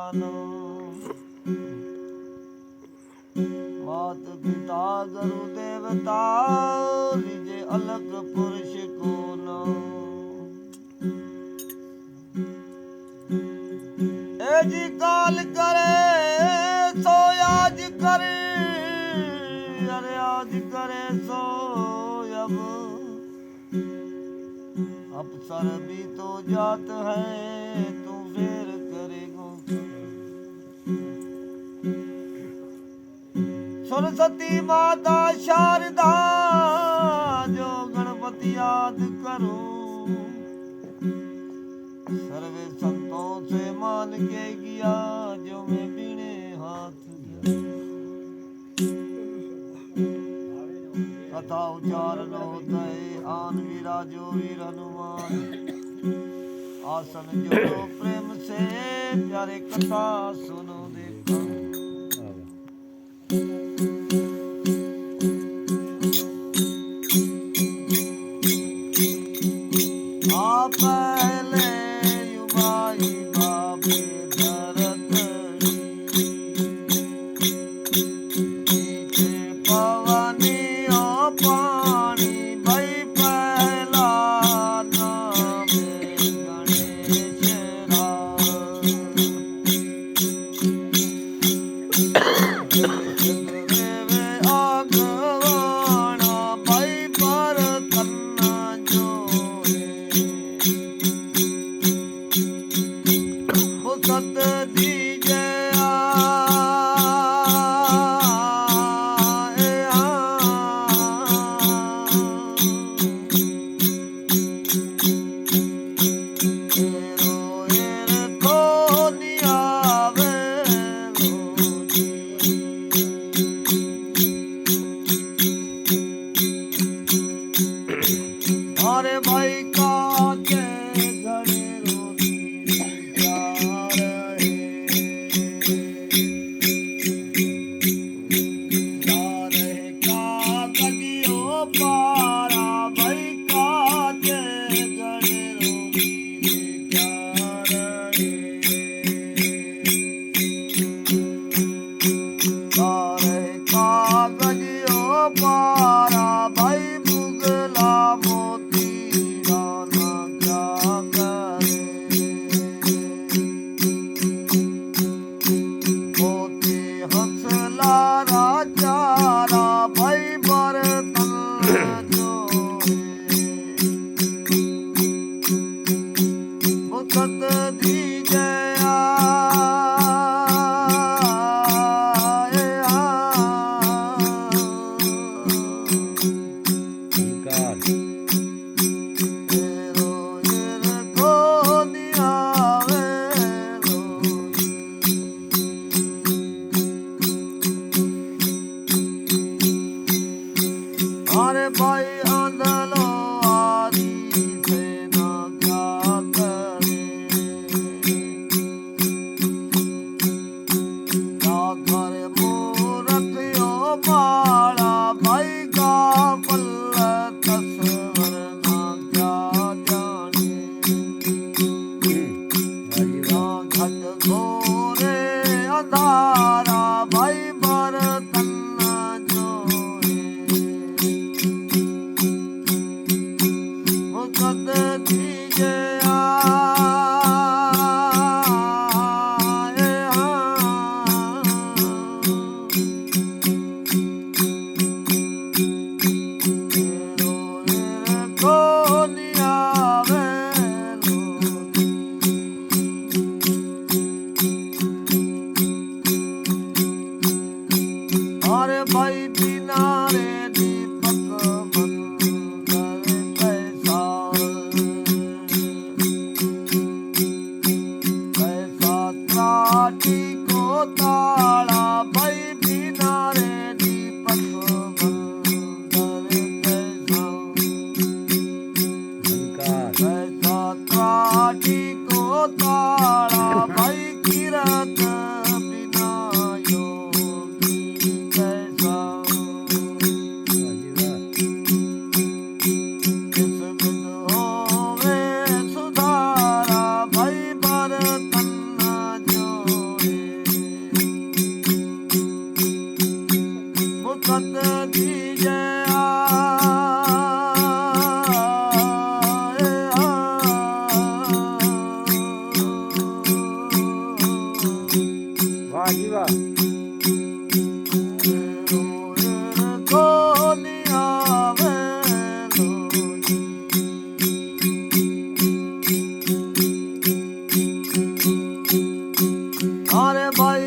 जानो। मात पिता गुरु देवता लीजे अलग पुरुष को नो। ए जी काल करे सो आज करे, अरे आज करे सो अब सर भी तो जात है तू फेर करेगो। सरस्वती माता शारदा जो गणपति याद करो, सर्वे संतों से मान के किया जो मैं बीने हाथ। कथा उच्चारण होता है आन विराजो वीर हनुमान। आसन जोड़ो प्रेम से प्यारे कथा सुनो देखो। पहले युवाई बाबे धरत नीचे पवनी ओ पानी भई पहला नाम गणेश आगवाना भई पर तन्ना जो सत दीजे अरे भाई का पारा भाई मुगला मोती राना क्या करे। मोती हंसला राजारा भाई बरतन जो मुकत दीजे अरे भाई आंदलो आदि से ना क्या करे। क्या करे मूरत यो माला भाई का पल्ल तस्वर ना क्या जाने। घट घोरे अंधारा भाई बरतन जो मुकत दीजे अरे भाई बिना रे दीपक मंदिर कैसा कैसा त्राटी को ताला भाई बिना रे दीपक मंदिर कैसा त्राटी को ताला भाई किरत बिना ਵਾਹ ਜੀ ਵਾਹ। अरे भाई